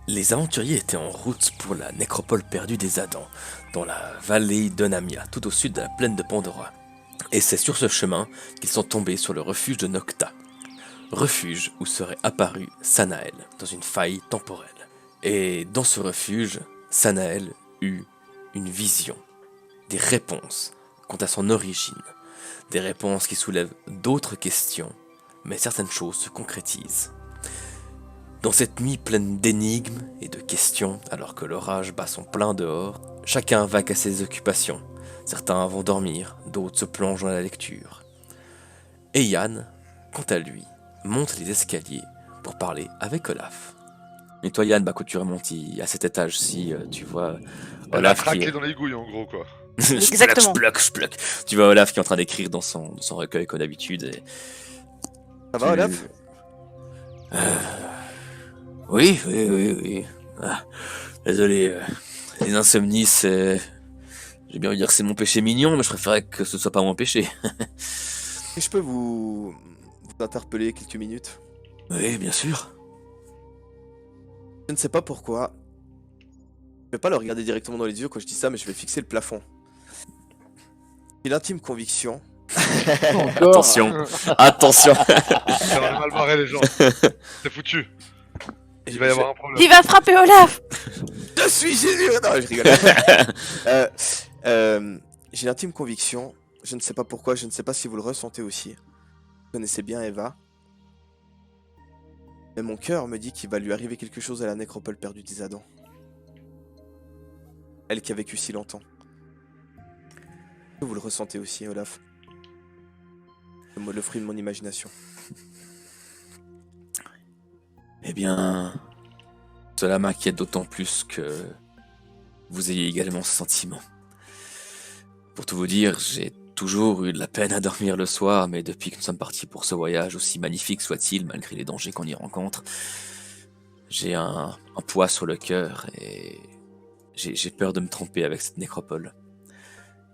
Les aventuriers étaient en route pour la nécropole perdue des Adans, dans la vallée d'Onamia, tout au sud de la plaine de Pandora. Et c'est sur ce chemin qu'ils sont tombés sur le refuge de Nocta, refuge où serait apparu Sanael dans une faille temporelle. Et dans ce refuge, Sanael eut une vision, des réponses quant à son origine, des réponses qui soulèvent d'autres questions, mais certaines choses se concrétisent. Dans cette nuit pleine d'énigmes et de questions, alors que l'orage bat son plein dehors, chacun vaque à ses occupations. Certains vont dormir, d'autres se plongent dans la lecture. Et Yann, quant à lui, monte les escaliers pour parler avec Olaf. Et toi Yann, quand tu remontes à cet étage-ci, tu vois Elle a Olaf qui craqué est... dans les gouilles en gros quoi. Exactement. Spluck. Tu vois Olaf qui est en train d'écrire dans son recueil comme d'habitude. Et Ça va, tu... Olaf? Oui. Ah, désolé, les insomnies, c'est... J'ai bien envie de dire que c'est mon péché mignon, mais je préférerais que ce soit pas mon péché. Et je peux vous interpeller quelques minutes? Oui, bien sûr. Je ne sais pas pourquoi. Je vais pas le regarder directement dans les yeux quand je dis ça, mais je vais fixer le plafond. J'ai l'intime conviction. Attention, attention. Ça va mal barrer les gens. C'est foutu. Il va y avoir un problème. Il va frapper Olaf. Je suis Jésus! Non, je rigole. J'ai l'intime conviction. Je ne sais pas pourquoi, je ne sais pas si vous le ressentez aussi. Vous connaissez bien Eva. Mais mon cœur me dit qu'il va lui arriver quelque chose à la nécropole perdue des Adans. Elle qui a vécu si longtemps. Vous le ressentez aussi, Olaf? Le fruit de mon imagination. Eh bien, cela m'inquiète d'autant plus que vous ayez également ce sentiment. Pour tout vous dire, j'ai toujours eu de la peine à dormir le soir, mais depuis que nous sommes partis pour ce voyage, aussi magnifique soit-il, malgré les dangers qu'on y rencontre, j'ai un poids sur le cœur et j'ai peur de me tromper avec cette nécropole.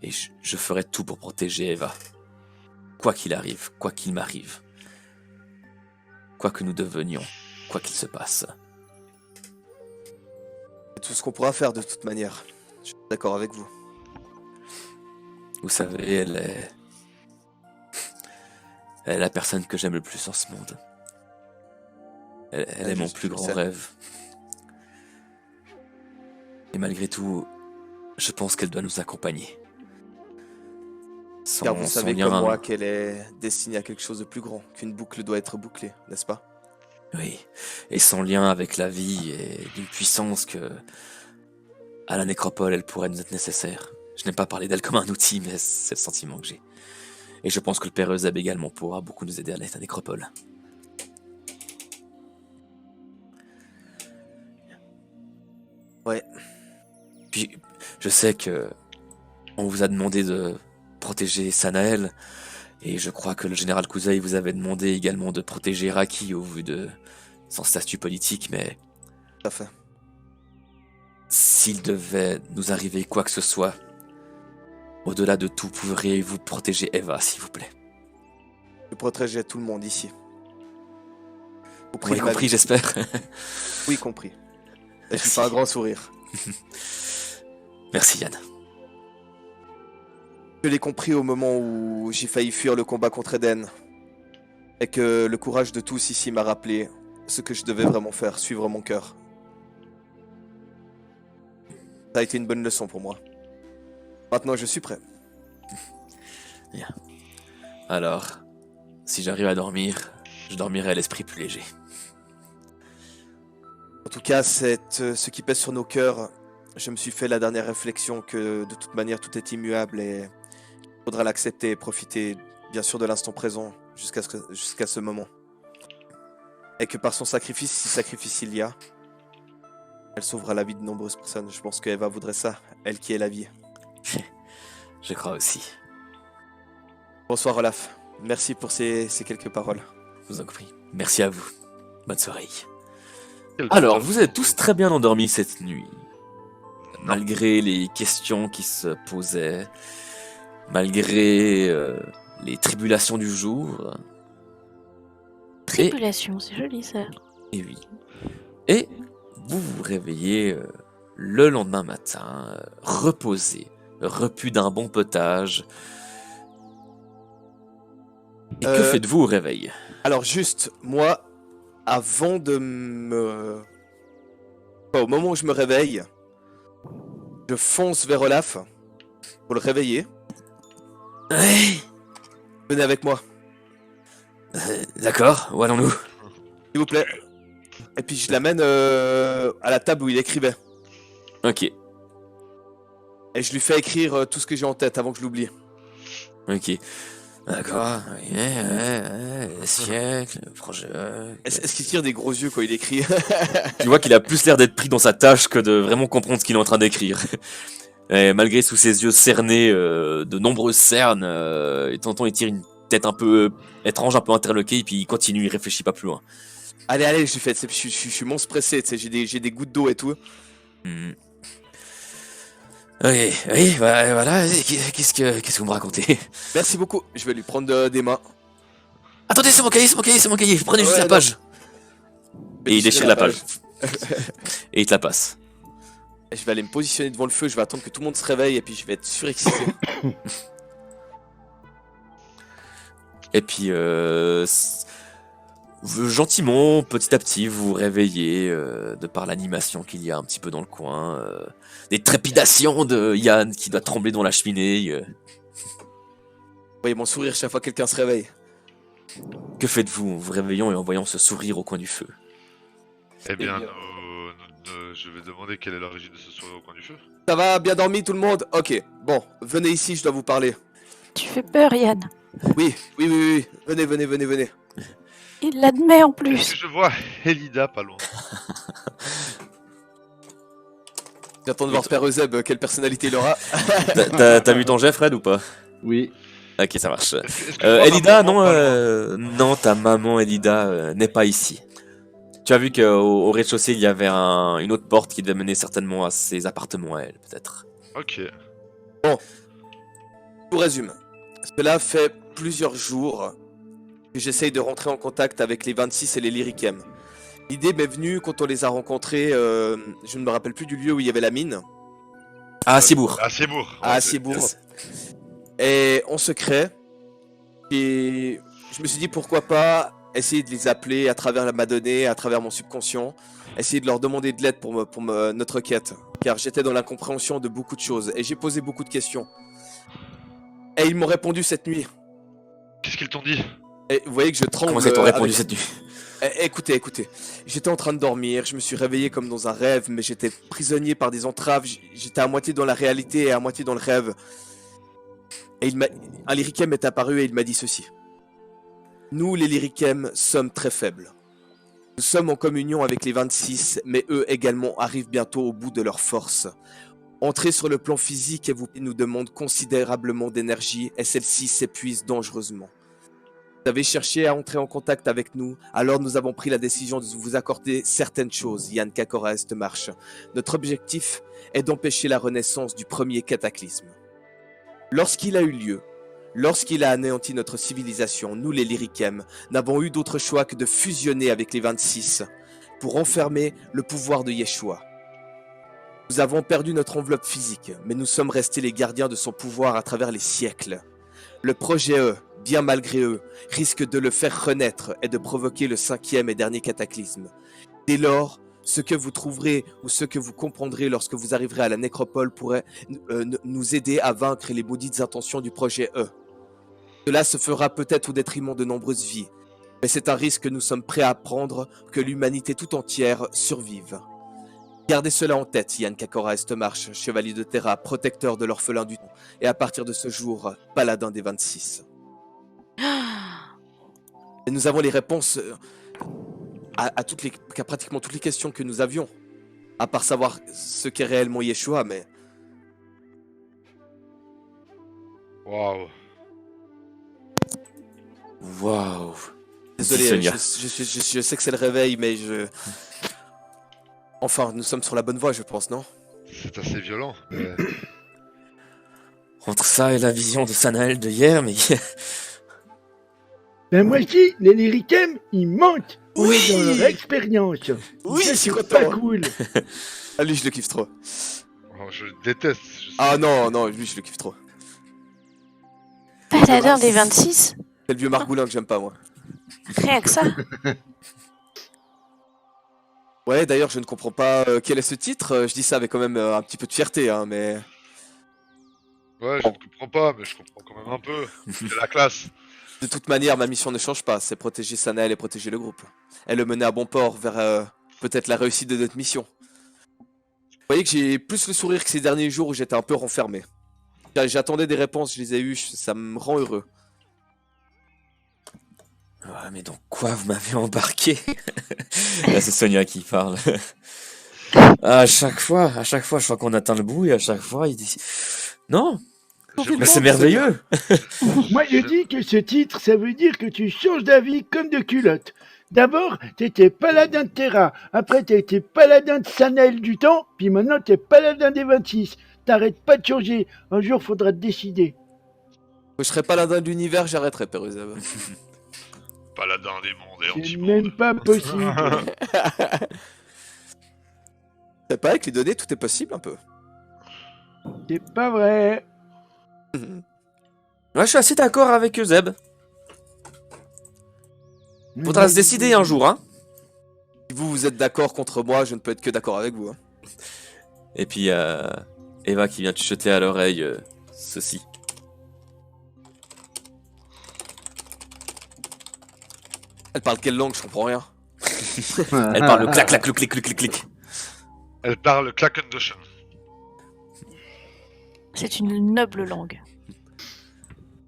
Et je ferai tout pour protéger Eva. Quoi qu'il arrive, quoi qu'il m'arrive. Quoi que nous devenions, quoi qu'il se passe. C'est tout ce qu'on pourra faire de toute manière. Je suis d'accord avec vous. Vous savez, elle est la personne que j'aime le plus en ce monde. Elle est mon plus grand rêve. Et malgré tout, je pense qu'elle doit nous accompagner. Car vous savez comme moi qu'elle est destinée à quelque chose de plus grand, qu'une boucle doit être bouclée, n'est-ce pas? Oui, et son lien avec la vie est d'une puissance que, à la nécropole, elle pourrait nous être nécessaire. Je n'aime pas parler d'elle comme un outil, mais c'est le sentiment que j'ai. Et je pense que le père Euseb également pourra beaucoup nous aider à la nécropole. Ouais. Puis, je sais que on vous a demandé de protéger Sanael, et je crois que le général Kuzai vous avait demandé également de protéger Raki au vu de son statut politique, mais Tout à fait. s'il devait nous arriver quoi que ce soit, au-delà de tout, pourriez-vous protéger Eva, s'il vous plaît? Je protégerai tout le monde ici. Au Vous m'avez de ma compris, vie. j'espère. Oui, compris. Et je Merci. suis pas un grand sourire. Merci Yann. Je l'ai compris au moment où j'ai failli fuir le combat contre Eden. Et que le courage de tous ici m'a rappelé ce que je devais vraiment faire, suivre mon cœur. Ça a été une bonne leçon pour moi. Maintenant, je suis prêt. Bien. Alors, si j'arrive à dormir, je dormirai à l'esprit plus léger. En tout cas, ce qui pèse sur nos cœurs, je me suis fait la dernière réflexion que de toute manière tout est immuable et il faudra l'accepter et profiter bien sûr de l'instant présent jusqu'à ce moment. Et que par son sacrifice, si sacrifice il y a, elle sauvera la vie de nombreuses personnes. Je pense qu'Eva voudrait ça, elle qui est la vie. Je crois aussi. Bonsoir Olaf, merci pour ces quelques paroles. Je vous en prie. Merci à vous. Bonne soirée. Quel Alors, total. vous êtes tous très bien endormis cette nuit. Malgré les questions qui se posaient, malgré les tribulations du jour. Tribulation, c'est joli ça. Et oui. Et vous vous réveillez le lendemain matin, reposé, repu d'un bon potage. Et que faites-vous au réveil? Alors juste, moi, avant de me... Enfin, au moment où je me réveille, je fonce vers Olaf pour le réveiller. Ouais, Venez avec moi, d'accord, où allons-nous? s'il vous plaît. Et puis je l'amène à la table où il écrivait. Ok, Et je lui fais écrire tout ce que j'ai en tête avant que je l'oublie. ok. D'accord, siècle, projet... Est-ce qu'il tire des gros yeux quand il écrit? Tu vois qu'il a plus l'air d'être pris dans sa tâche que de vraiment comprendre ce qu'il est en train d'écrire. Et malgré sous ses yeux cernés de nombreuses cernes, et de temps en temps il tire une tête un peu étrange, un peu interloquée, et puis il continue, il réfléchit pas plus loin. Allez, je lui fais, je suis monstre pressé, tu sais, j'ai des gouttes d'eau et tout. Hmm. Oui, bah, voilà, qu'est-ce que vous me racontez? Merci beaucoup, je vais lui prendre des mains. Attendez, c'est mon cahier, prenez juste Ouais, la non. page. Je vais Et il déchire la page. Et il te la passe. Et je vais aller me positionner devant le feu, je vais attendre que tout le monde se réveille et puis je vais être surexcité. Et puis, gentiment, petit à petit, vous vous réveillez de par l'animation qu'il y a un petit peu dans le coin. Des trépidations de Yann qui doit trembler dans la cheminée. Vous voyez mon sourire chaque fois que quelqu'un se réveille. Que faites-vous en vous réveillant et en voyant ce sourire au coin du feu? Eh bien, bien. je vais demander quelle est l'origine de ce sourire au coin du feu. Ça va, bien dormi tout le monde? Ok, bon, venez ici, je dois vous parler. Tu fais peur, Yann. Oui, venez. Il l'admet en Est-ce plus. que je vois Elida pas loin? J'attends de voir Père Euseb, quelle personnalité il aura. T'as vu ton jet, Fred, ou pas? Oui. Ok, ça marche. Est-ce que je vois Elida, ma maman non, pas loin non, ta maman Elida n'est pas ici. Tu as vu qu'au rez-de-chaussée, il y avait une autre porte qui devait mener certainement à ses appartements à elle, peut-être. Ok. Je vous résume. Cela fait plusieurs jours que j'essaye de rentrer en contact avec les 26 et les Lyrichem. L'idée m'est venue quand on les a rencontrés, je ne me rappelle plus du lieu où il y avait la mine, Ah, Cibourg. À Cibourg. à Ouais, Assibourg. Et en secret, et je me suis dit pourquoi pas essayer de les appeler à travers la Madonnée, à travers mon subconscient, essayer de leur demander de l'aide pour notre quête. Car j'étais dans l'incompréhension de beaucoup de choses et j'ai posé beaucoup de questions. Et ils m'ont répondu cette nuit. Qu'est-ce qu'ils t'ont dit? Et vous voyez que je tremble. Comment ça t'ont répondu avec- cette nuit? Écoutez. J'étais en train de dormir, je me suis réveillé comme dans un rêve, mais j'étais prisonnier par des entraves. J'étais à moitié dans la réalité et à moitié dans le rêve. Et un Lyrichem est apparu et il m'a dit ceci. Nous, les Lyrichem, sommes très faibles. Nous sommes en communion avec les 26, mais eux également arrivent bientôt au bout de leur force. Entrer sur le plan physique nous demande considérablement d'énergie et celle-ci s'épuise dangereusement. Vous avez cherché à entrer en contact avec nous, alors nous avons pris la décision de vous accorder certaines choses, Yann Kakora Estmarche. Notre objectif est d'empêcher la renaissance du premier cataclysme. Lorsqu'il a eu lieu, lorsqu'il a anéanti notre civilisation, nous les Lyrichem n'avons eu d'autre choix que de fusionner avec les 26 pour enfermer le pouvoir de Yeshua. Nous avons perdu notre enveloppe physique, mais nous sommes restés les gardiens de son pouvoir à travers les siècles. Le projet E, bien malgré eux, risque de le faire renaître et de provoquer le cinquième et dernier cataclysme. Dès lors, ce que vous trouverez ou ce que vous comprendrez lorsque vous arriverez à la nécropole pourrait nous aider à vaincre les maudites intentions du projet E. Cela se fera peut-être au détriment de nombreuses vies, mais c'est un risque que nous sommes prêts à prendre que l'humanité tout entière survive. Gardez cela en tête, Yann Kakora Estmarche, chevalier de Terra, protecteur de l'orphelin du temps, et à partir de ce jour, paladin des 26. Et nous avons les réponses à pratiquement toutes les questions que nous avions, à part savoir ce qu'est réellement Yeshua, mais Waouh. Waouh. désolé, Sonia. je sais que c'est le réveil, mais Enfin, nous sommes sur la bonne voie, je pense, non? C'est assez violent. Mais... Entre ça et la vision de Sanael de hier, mais... Ben moi aussi, les Lyrichem, ils manquent. Oui. dans leur expérience. Oui, Ça, je suis c'est pas content. cool. Ah, lui, je le kiffe trop. Oh, je déteste. Je sais. Ah non, lui, je le kiffe trop. Paladin des 26? C'est le vieux Margoulin que j'aime pas, moi. Rien que ça. Ouais, d'ailleurs, je ne comprends pas quel est ce titre. Je dis ça avec quand même un petit peu de fierté, hein, mais... Ouais, je ne comprends pas, mais je comprends quand même un peu. C'est la classe. De toute manière, ma mission ne change pas. C'est protéger Sanael et protéger le groupe. Et le mener à bon port vers peut-être la réussite de notre mission. Vous voyez que j'ai plus le sourire que ces derniers jours où j'étais un peu renfermé. J'attendais des réponses, je les ai eues, ça me rend heureux. Ouais, mais dans quoi vous m'avez embarqué? Là, c'est Sonia qui parle. À chaque fois, je crois qu'on atteint le bout et à chaque fois, il dit non, mais c'est merveilleux. Moi, je dis que ce titre, ça veut dire que tu changes d'avis comme de culotte. D'abord, t'étais paladin de Terra, après t'étais paladin de Sanael du temps, puis maintenant t'es paladin des 26. T'arrêtes pas de changer, un jour faudra te décider. Je serais paladin de l'univers, j'arrêterais, Péruzeb. Paladin des mondes et C'est anti-monde. même pas possible. C'est pas avec les données, tout est possible un peu. C'est pas vrai. Ouais, je suis assez d'accord avec Zeb. Faudra se décider un jour, hein. Si vous êtes d'accord contre moi, je ne peux être que d'accord avec vous. Hein. Et puis, Eva qui vient te chuter à l'oreille ceci. Elle parle quelle langue? Je comprends rien. Elle parle le clac, clac, clic, clic, clic, clic. Elle parle Clackendotion. C'est une noble langue.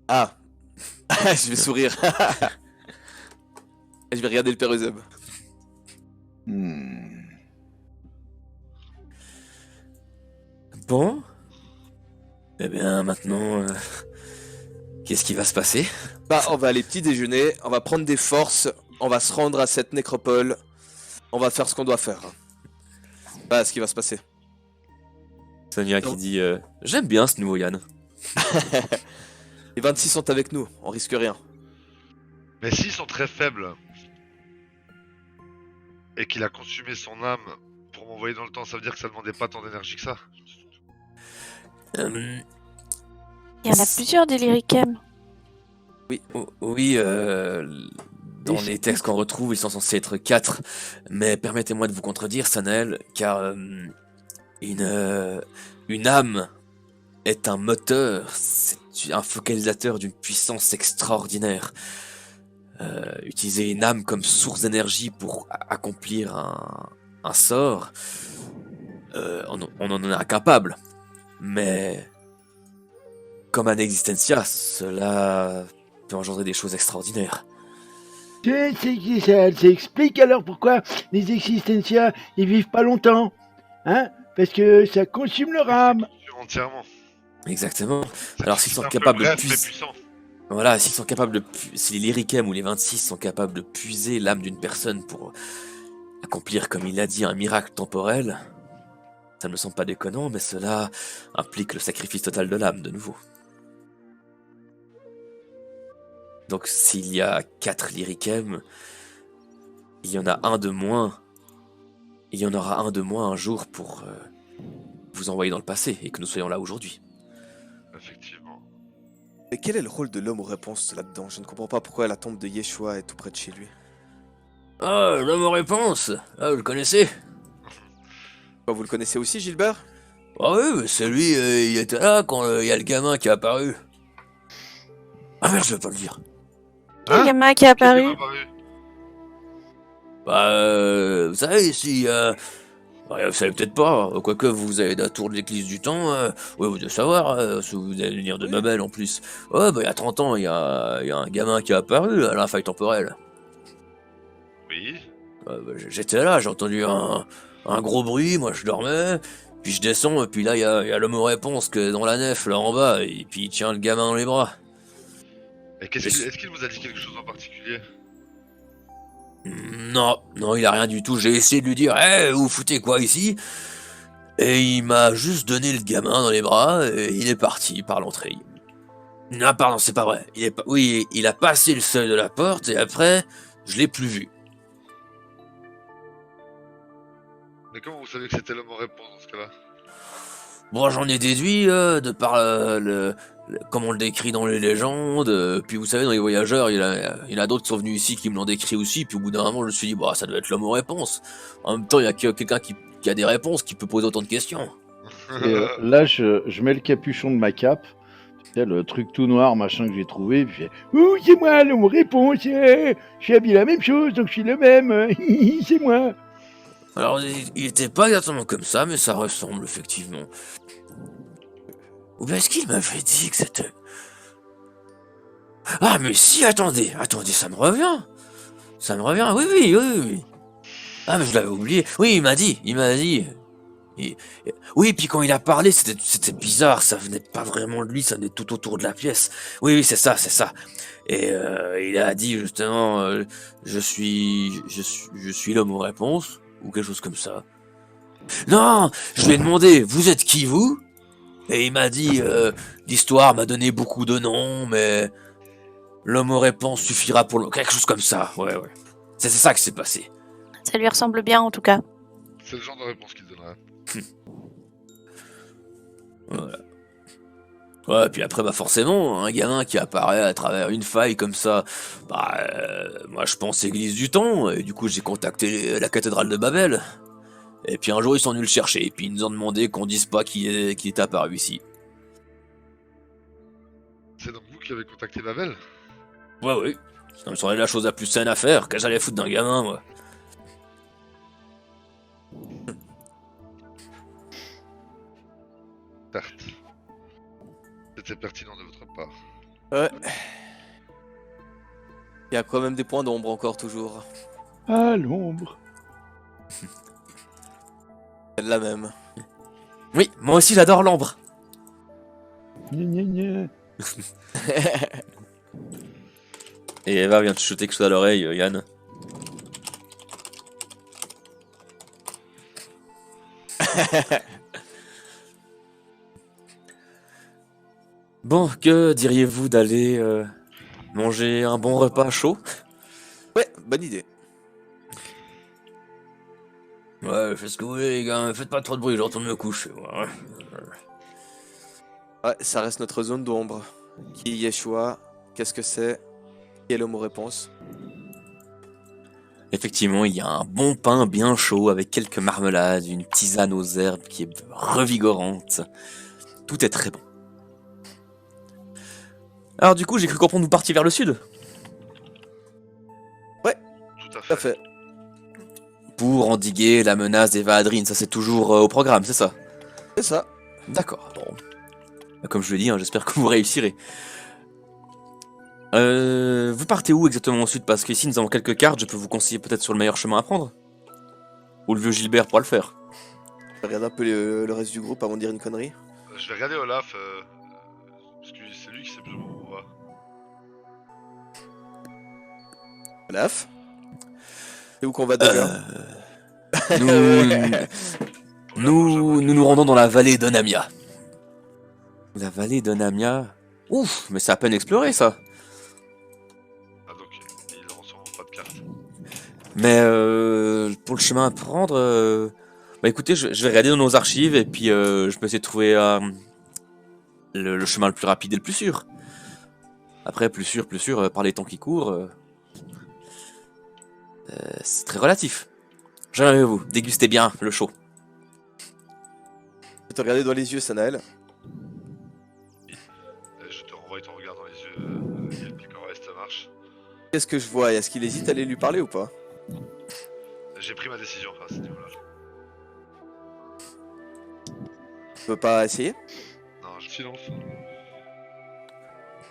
Ah. Je vais sourire. Je vais regarder le Péruzeb. Bon. Eh bien, maintenant, qu'est-ce qui va se passer? Bah, on va aller petit déjeuner, on va prendre des forces, on va se rendre à cette nécropole, on va faire ce qu'on doit faire. Voilà ce qui va se passer. Sonia qui dit j'aime bien ce nouveau Yann. Les 26 sont avec nous, on risque rien. Mais s'ils sont très faibles et qu'il a consumé son âme pour m'envoyer dans le temps, ça veut dire que ça demandait pas tant d'énergie que ça. Il y en a plusieurs des Lyrichem. Oui, dans les textes qu'on retrouve, ils sont censés être 4. Mais permettez-moi de vous contredire, Sanael, car une âme est un moteur, c'est un focalisateur d'une puissance extraordinaire. Utiliser une âme comme source d'énergie pour accomplir un sort, on en est incapable. Mais comme un existentia, cela peut engendrer des choses extraordinaires. Ça explique alors pourquoi les existentia ils vivent pas longtemps. Hein? Parce que ça consume leur âme. Entièrement. Exactement. Ça Alors fait s'ils sont un peu capables de bref, mais puiser... puissant. Voilà, s'ils sont capables de si les Lyrichem ou les 26 sont capables de puiser l'âme d'une personne pour accomplir, comme il l'a dit, un miracle temporel, ça ne me semble pas déconnant, mais cela implique le sacrifice total de l'âme, de nouveau. Donc s'il y a 4 Lyrichem, il y en a un de moins. Il y en aura un de moins un jour pour vous envoyer dans le passé et que nous soyons là aujourd'hui. Effectivement. Mais quel est le rôle de l'homme aux réponses là-dedans? Je ne comprends pas pourquoi la tombe de Yeshua est tout près de chez lui. Ah, l'homme aux réponses. Ah, vous le connaissez? Quoi, vous le connaissez aussi, Gilbert? Ah oui, mais c'est lui, il était là quand il y a le gamin qui est apparu. Ah merde, je vais pas le dire. Quel gamin qui est apparu? Bah, vous savez, si... vous savez peut-être pas, quoique vous avez la tour de l'église du temps, ouais, vous devez savoir, si vous allez venir de Babel en plus. Ouais, bah il y a 30 ans, il y a un gamin qui est apparu à la faille temporelle. Oui. Bah, j'étais là, j'ai entendu un gros bruit, moi je dormais, puis je descends, et puis là il y a l'homme aux réponses que dans la nef, là en bas, et puis il tient le gamin dans les bras. Et est-ce qu'il vous a dit quelque chose en particulier? Non, il a rien du tout. J'ai essayé de lui dire, vous foutez quoi ici? Et il m'a juste donné le gamin dans les bras et il est parti par l'entrée. Ah pardon, c'est pas vrai. Oui, il a passé le seuil de la porte et après, je l'ai plus vu. Mais comment vous savez que c'était l'homme en réponse dans ce cas-là? Bon, j'en ai déduit de par comme on le décrit dans les légendes. Puis vous savez, dans les voyageurs, il y en a d'autres qui sont venus ici qui me l'ont décrit aussi. Puis au bout d'un moment, je me suis dit, bah, ça doit être l'homme aux réponses. En même temps, il y a quelqu'un qui a des réponses, qui peut poser autant de questions. Et là, je mets le capuchon de ma cape, tu sais, le truc tout noir, machin que j'ai trouvé, puis je fais « Ouh, c'est moi, l'homme réponse, je suis habillé la même chose, donc je suis le même, c'est moi !» Alors, il était pas exactement comme ça, mais ça ressemble effectivement. Ou bien est-ce qu'il m'avait dit que c'était... Ah, mais si, attendez, ça me revient. Ça me revient, oui. Ah, mais je l'avais oublié. Oui, il m'a dit. Oui, puis quand il a parlé, c'était bizarre, ça venait pas vraiment de lui, ça venait tout autour de la pièce. Oui, c'est ça. Et il a dit justement, je suis l'homme aux réponses, ou quelque chose comme ça. Non, je lui ai demandé, vous êtes qui vous? Et il m'a dit, l'histoire m'a donné beaucoup de noms, mais l'homme aux réponses suffira pour quelque chose comme ça. Ouais. C'est ça qui s'est passé. Ça lui ressemble bien en tout cas. C'est le genre de réponse qu'il donnerait. Voilà. Ouais, puis après, bah forcément, un gamin qui apparaît à travers une faille comme ça, bah, moi je pense église du temps, et du coup j'ai contacté la cathédrale de Babel. Et puis un jour ils sont venus le chercher, et puis ils nous ont demandé qu'on dise pas qui est apparu ici. C'est donc vous qui avez contacté Babel? Ouais. Ça me semblait la chose la plus saine à faire, qu'à j'allais foutre d'un gamin, moi. Certes. C'était pertinent de votre part. Ouais. Il y a quand même des points d'ombre encore toujours. Ah, l'ombre. Celle-là même. Oui, moi aussi j'adore l'ambre. Gna. Et Eva vient de chuter quelque chose à l'oreille, Yann. Bon, que diriez-vous d'aller manger un bon repas chaud? Ouais, bonne idée. Ouais, faites ce que vous voulez les gars, faites pas trop de bruit, je retourne me coucher. Ouais. Ouais, ça reste notre zone d'ombre. Qui est Yeshua? Qu'est-ce que c'est? Qui est l'homme aux réponses? Effectivement, il y a un bon pain bien chaud avec quelques marmelades, une tisane aux herbes qui est revigorante. Tout est très bon. Alors du coup, j'ai cru comprendre que vous partiez vers le sud Tout à Tout à fait. fait. pour endiguer la menace d'Eva Adrien. Ça, c'est toujours au programme, c'est ça? C'est ça. D'accord. Bon. Comme je le dis, hein, j'espère que vous réussirez. Vous partez où exactement au sud? Parce qu'ici, nous avons quelques cartes. Je peux vous conseiller peut-être sur le meilleur chemin à prendre. Ou le vieux Gilbert pourra le faire. Je regarde un peu le reste du groupe avant de dire une connerie. Je vais regarder Olaf, parce que c'est lui qui sait plus ou moins où on va. Olaf? C'est où qu'on va déjà? Nous rendons dans la vallée d'Onamia. La vallée d'Onamia. Ouf, mais c'est à peine exploré ça. Ah donc, ils auront sûrement pas de carte. Mais pour le chemin à prendre, bah écoutez, je vais regarder dans nos archives et puis je peux essayer de trouver le chemin le plus rapide et le plus sûr. Après, plus sûr, par les temps qui courent, c'est très relatif. J'aimerais vous, dégustez bien le chaud. Je vais te regarder dans les yeux, Sanaël. Je te renvoie ton regard dans les yeux, et puis comment ça marche. Qu'est-ce que je vois? Est-ce qu'il hésite à aller lui parler ou pas? J'ai pris ma décision à ce niveau-là. Tu veux pas essayer? Non, je silence.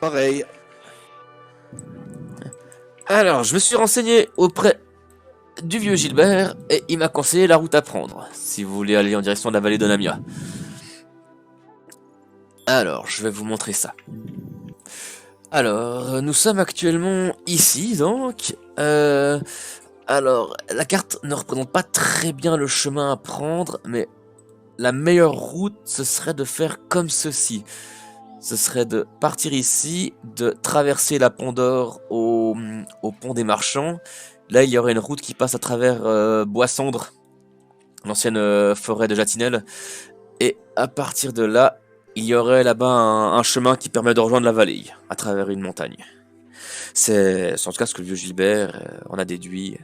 Pareil. Alors, je me suis renseigné auprès du vieux Gilbert et il m'a conseillé la route à prendre, si vous voulez aller en direction de la vallée d'Onamia. Alors, je vais vous montrer ça. Alors, nous sommes actuellement ici, donc. Alors, la carte ne représente pas très bien le chemin à prendre, mais la meilleure route, ce serait de faire comme ceci. Ce serait de partir ici, de traverser la Pont d'Or au pont des marchands. Là, il y aurait une route qui passe à travers Boissandre. l'ancienne forêt de Jatinel. Et à partir de là, il y aurait là-bas un chemin qui permet de rejoindre la vallée, à travers une montagne. C'est en tout cas ce que le vieux Gilbert en a déduit.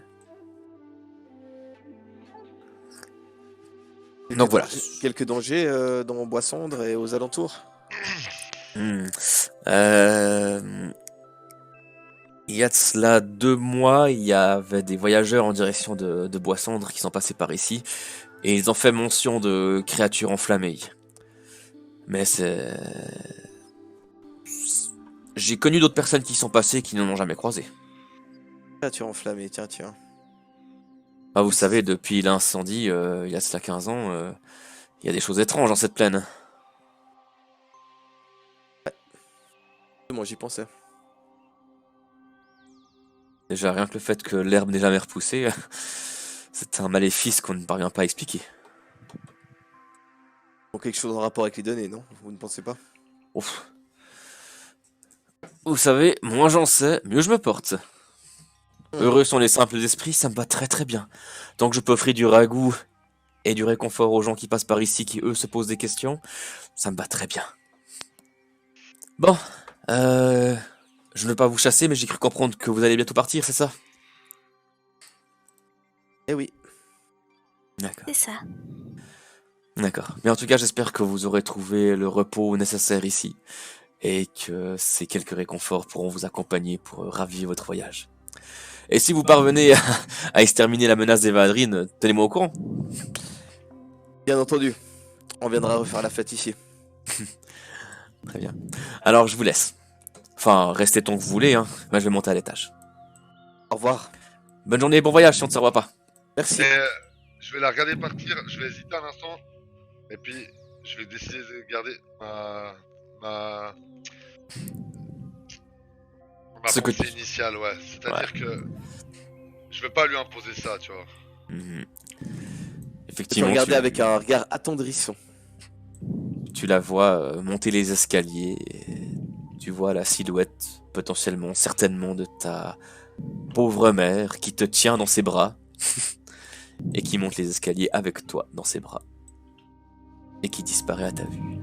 Donc voilà. Quelques dangers dans Boissandre et aux alentours? Hmm. Il y a de cela 2 mois, il y avait des voyageurs en direction de Boissandre qui sont passés par ici, et ils ont fait mention de créatures enflammées. Mais c'est... J'ai connu d'autres personnes qui sont passées qui n'en ont jamais croisé. Créature enflammée, tiens, tiens. Ah, vous savez, depuis l'incendie, il y a cela 15 ans, il y a des choses étranges dans cette plaine. Moi, j'y pensais. Déjà, rien que le fait que l'herbe n'ait jamais repoussé, c'est un maléfice qu'on ne parvient pas à expliquer. Donc quelque chose en rapport avec les données, non? Vous ne pensez pas? Ouf. Vous savez, moins j'en sais, mieux je me porte. Heureux sont les simples esprits, ça me va très très bien. Tant que je peux offrir du ragoût et du réconfort aux gens qui passent par ici, qui eux se posent des questions, ça me va très bien. Bon, je ne veux pas vous chasser, mais j'ai cru comprendre que vous allez bientôt partir, c'est ça? Eh oui. D'accord. C'est ça. D'accord. Mais en tout cas, j'espère que vous aurez trouvé le repos nécessaire ici et que ces quelques réconforts pourront vous accompagner pour raviver votre voyage. Et si vous parvenez à exterminer la menace des Valadrines, tenez-moi au courant. Bien entendu. On viendra refaire la fête ici. Très bien. Alors, je vous laisse. Enfin, restez tant que vous voulez, hein. Moi, je vais monter à l'étage. Au revoir. Bonne journée et bon voyage si on ne se revoit pas. Merci. Et je vais la regarder partir, je vais hésiter un instant, et puis je vais décider de garder ma Ce que pensée initiale, ouais. C'est-à-dire que je veux pas lui imposer ça, tu vois. Mhm. Tu Effectivement, regardais avec un regard attendrissant. tu la vois monter les escaliers. Et tu vois la silhouette, potentiellement, certainement, de ta pauvre mère qui te tient dans ses bras et qui monte les escaliers avec toi dans ses bras et qui disparaît à ta vue.